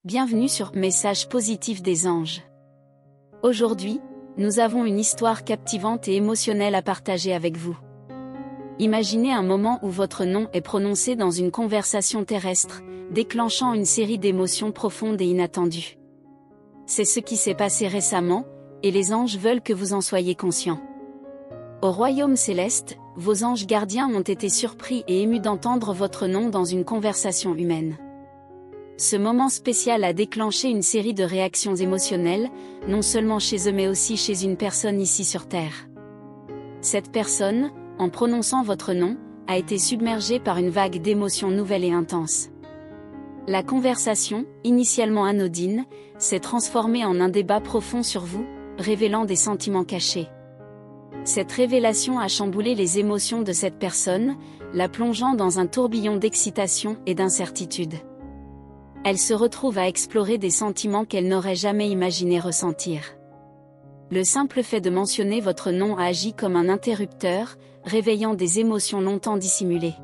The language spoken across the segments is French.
Bienvenue sur Message positif des anges. Aujourd'hui, nous avons une histoire captivante et émotionnelle à partager avec vous. Imaginez un moment où votre nom est prononcé dans une conversation terrestre, déclenchant une série d'émotions profondes et inattendues. C'est ce qui s'est passé récemment, et les anges veulent que vous en soyez conscient. Au royaume céleste, vos anges gardiens ont été surpris et émus d'entendre votre nom dans une conversation humaine. Ce moment spécial a déclenché une série de réactions émotionnelles, non seulement chez eux mais aussi chez une personne ici sur Terre. Cette personne, en prononçant votre nom, a été submergée par une vague d'émotions nouvelles et intenses. La conversation, initialement anodine, s'est transformée en un débat profond sur vous, révélant des sentiments cachés. Cette révélation a chamboulé les émotions de cette personne, la plongeant dans un tourbillon d'excitation et d'incertitude. Elle se retrouve à explorer des sentiments qu'elle n'aurait jamais imaginé ressentir. Le simple fait de mentionner votre nom a agi comme un interrupteur, réveillant des émotions longtemps dissimulées.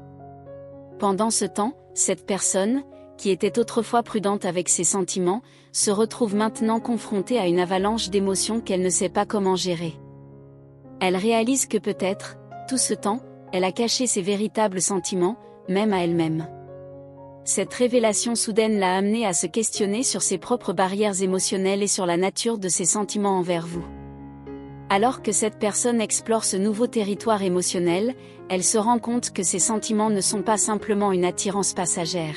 Pendant ce temps, cette personne, qui était autrefois prudente avec ses sentiments, se retrouve maintenant confrontée à une avalanche d'émotions qu'elle ne sait pas comment gérer. Elle réalise que peut-être, tout ce temps, elle a caché ses véritables sentiments, même à elle-même. Cette révélation soudaine l'a amenée à se questionner sur ses propres barrières émotionnelles et sur la nature de ses sentiments envers vous. Alors que cette personne explore ce nouveau territoire émotionnel, elle se rend compte que ses sentiments ne sont pas simplement une attirance passagère.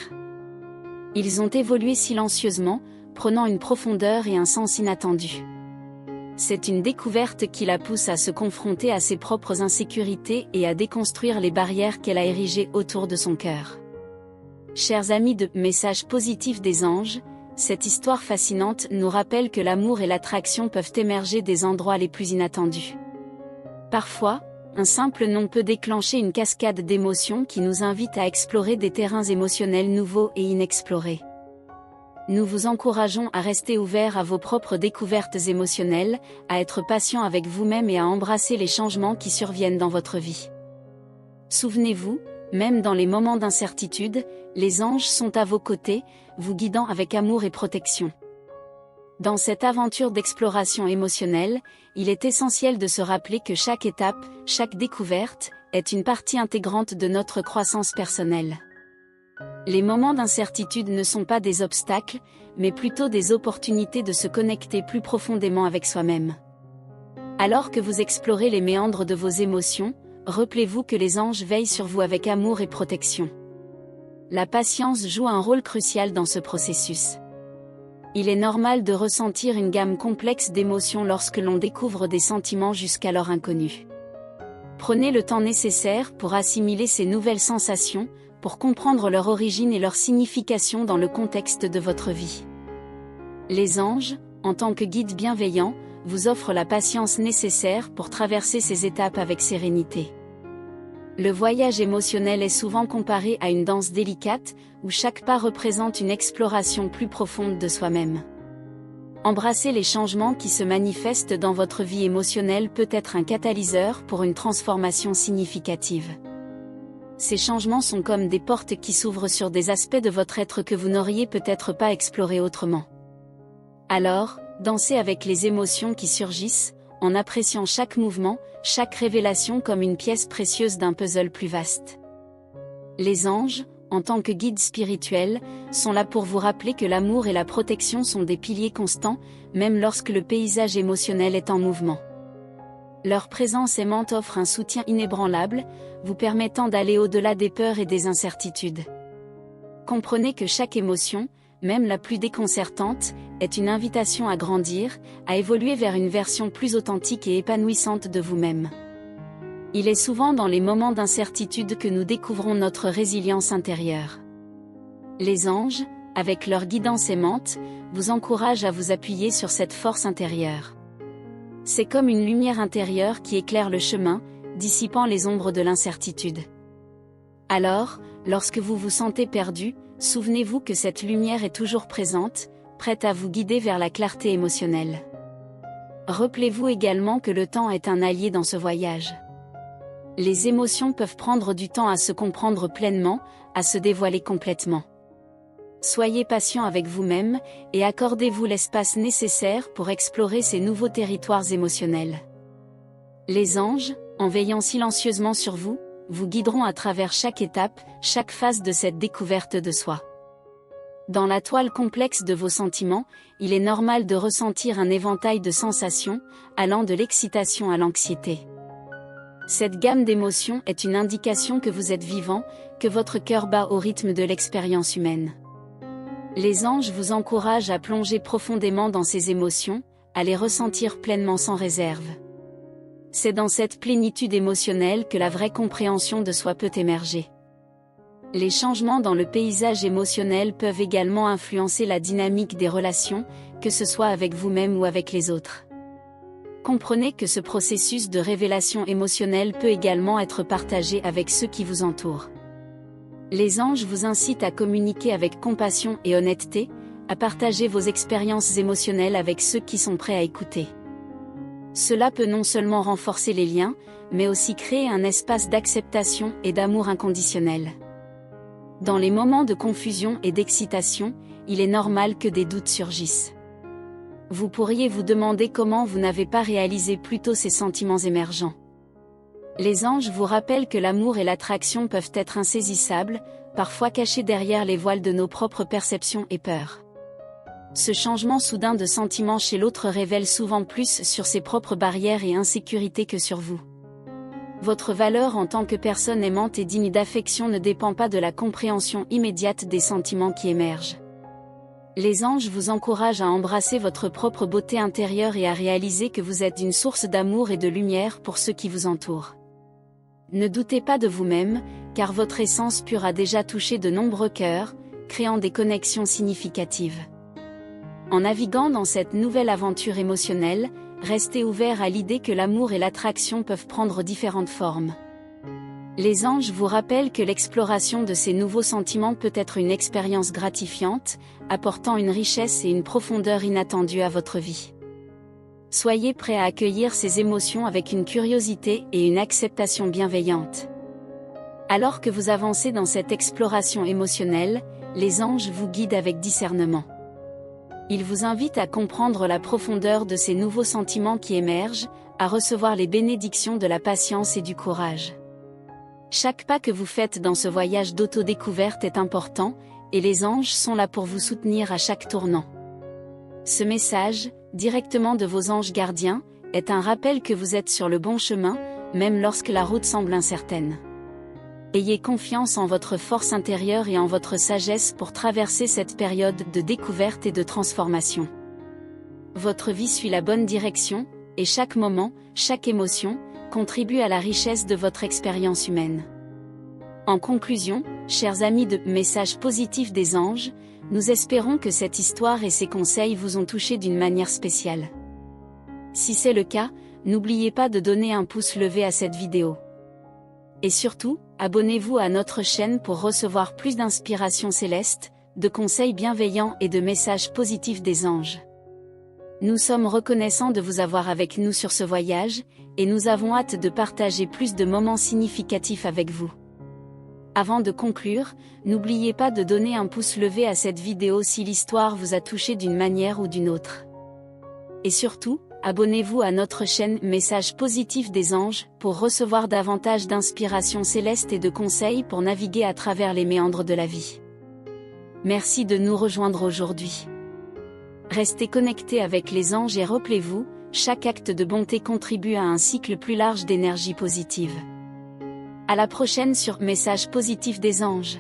Ils ont évolué silencieusement, prenant une profondeur et un sens inattendus. C'est une découverte qui la pousse à se confronter à ses propres insécurités et à déconstruire les barrières qu'elle a érigées autour de son cœur. Chers amis de Message positif des anges, cette histoire fascinante nous rappelle que l'amour et l'attraction peuvent émerger des endroits les plus inattendus. Parfois, un simple nom peut déclencher une cascade d'émotions qui nous invite à explorer des terrains émotionnels nouveaux et inexplorés. Nous vous encourageons à rester ouverts à vos propres découvertes émotionnelles, à être patient avec vous-même et à embrasser les changements qui surviennent dans votre vie. Souvenez-vous, même dans les moments d'incertitude, les anges sont à vos côtés, vous guidant avec amour et protection. Dans cette aventure d'exploration émotionnelle, il est essentiel de se rappeler que chaque étape, chaque découverte, est une partie intégrante de notre croissance personnelle. Les moments d'incertitude ne sont pas des obstacles, mais plutôt des opportunités de se connecter plus profondément avec soi-même. Alors que vous explorez les méandres de vos émotions, rappelez-vous que les anges veillent sur vous avec amour et protection. La patience joue un rôle crucial dans ce processus. Il est normal de ressentir une gamme complexe d'émotions lorsque l'on découvre des sentiments jusqu'alors inconnus. Prenez le temps nécessaire pour assimiler ces nouvelles sensations, pour comprendre leur origine et leur signification dans le contexte de votre vie. Les anges, en tant que guides bienveillants, vous offrent la patience nécessaire pour traverser ces étapes avec sérénité. Le voyage émotionnel est souvent comparé à une danse délicate, où chaque pas représente une exploration plus profonde de soi-même. Embrasser les changements qui se manifestent dans votre vie émotionnelle peut être un catalyseur pour une transformation significative. Ces changements sont comme des portes qui s'ouvrent sur des aspects de votre être que vous n'auriez peut-être pas explorés autrement. Alors, dansez avec les émotions qui surgissent, en appréciant chaque mouvement, chaque révélation comme une pièce précieuse d'un puzzle plus vaste. Les anges, en tant que guides spirituels, sont là pour vous rappeler que l'amour et la protection sont des piliers constants, même lorsque le paysage émotionnel est en mouvement. Leur présence aimante offre un soutien inébranlable, vous permettant d'aller au-delà des peurs et des incertitudes. Comprenez que chaque émotion, même la plus déconcertante, est une invitation à grandir, à évoluer vers une version plus authentique et épanouissante de vous-même. Il est souvent dans les moments d'incertitude que nous découvrons notre résilience intérieure. Les anges, avec leur guidance aimante, vous encouragent à vous appuyer sur cette force intérieure. C'est comme une lumière intérieure qui éclaire le chemin, dissipant les ombres de l'incertitude. Alors, lorsque vous vous sentez perdu, souvenez-vous que cette lumière est toujours présente, prête à vous guider vers la clarté émotionnelle. Rappelez-vous également que le temps est un allié dans ce voyage. Les émotions peuvent prendre du temps à se comprendre pleinement, à se dévoiler complètement. Soyez patient avec vous-même, et accordez-vous l'espace nécessaire pour explorer ces nouveaux territoires émotionnels. Les anges, en veillant silencieusement sur vous, vous guideront à travers chaque étape, chaque phase de cette découverte de soi. Dans la toile complexe de vos sentiments, il est normal de ressentir un éventail de sensations, allant de l'excitation à l'anxiété. Cette gamme d'émotions est une indication que vous êtes vivant, que votre cœur bat au rythme de l'expérience humaine. Les anges vous encouragent à plonger profondément dans ces émotions, à les ressentir pleinement sans réserve. C'est dans cette plénitude émotionnelle que la vraie compréhension de soi peut émerger. Les changements dans le paysage émotionnel peuvent également influencer la dynamique des relations, que ce soit avec vous-même ou avec les autres. Comprenez que ce processus de révélation émotionnelle peut également être partagé avec ceux qui vous entourent. Les anges vous incitent à communiquer avec compassion et honnêteté, à partager vos expériences émotionnelles avec ceux qui sont prêts à écouter. Cela peut non seulement renforcer les liens, mais aussi créer un espace d'acceptation et d'amour inconditionnel. Dans les moments de confusion et d'excitation, il est normal que des doutes surgissent. Vous pourriez vous demander comment vous n'avez pas réalisé plus tôt ces sentiments émergents. Les anges vous rappellent que l'amour et l'attraction peuvent être insaisissables, parfois cachés derrière les voiles de nos propres perceptions et peurs. Ce changement soudain de sentiment chez l'autre révèle souvent plus sur ses propres barrières et insécurités que sur vous. Votre valeur en tant que personne aimante et digne d'affection ne dépend pas de la compréhension immédiate des sentiments qui émergent. Les anges vous encouragent à embrasser votre propre beauté intérieure et à réaliser que vous êtes une source d'amour et de lumière pour ceux qui vous entourent. Ne doutez pas de vous-même, car votre essence pure a déjà touché de nombreux cœurs, créant des connexions significatives. En naviguant dans cette nouvelle aventure émotionnelle, restez ouvert à l'idée que l'amour et l'attraction peuvent prendre différentes formes. Les anges vous rappellent que l'exploration de ces nouveaux sentiments peut être une expérience gratifiante, apportant une richesse et une profondeur inattendues à votre vie. Soyez prêt à accueillir ces émotions avec une curiosité et une acceptation bienveillante. Alors que vous avancez dans cette exploration émotionnelle, les anges vous guident avec discernement. Ils vous invitent à comprendre la profondeur de ces nouveaux sentiments qui émergent, à recevoir les bénédictions de la patience et du courage. Chaque pas que vous faites dans ce voyage d'autodécouverte est important, et les anges sont là pour vous soutenir à chaque tournant. Ce message, directement de vos anges gardiens, est un rappel que vous êtes sur le bon chemin, même lorsque la route semble incertaine. Ayez confiance en votre force intérieure et en votre sagesse pour traverser cette période de découverte et de transformation. Votre vie suit la bonne direction, et chaque moment, chaque émotion, contribue à la richesse de votre expérience humaine. En conclusion, chers amis de Messages positifs des anges, nous espérons que cette histoire et ces conseils vous ont touché d'une manière spéciale. Si c'est le cas, n'oubliez pas de donner un pouce levé à cette vidéo. Et surtout, abonnez-vous à notre chaîne pour recevoir plus d'inspiration céleste, de conseils bienveillants et de messages positifs des anges. Nous sommes reconnaissants de vous avoir avec nous sur ce voyage, et nous avons hâte de partager plus de moments significatifs avec vous. Avant de conclure, n'oubliez pas de donner un pouce levé à cette vidéo si l'histoire vous a touché d'une manière ou d'une autre. Et surtout, abonnez-vous à notre chaîne Messages positifs des anges pour recevoir davantage d'inspiration céleste et de conseils pour naviguer à travers les méandres de la vie. Merci de nous rejoindre aujourd'hui. Restez connectés avec les anges et rappelez-vous, chaque acte de bonté contribue à un cycle plus large d'énergie positive. À la prochaine sur Messages positifs des anges.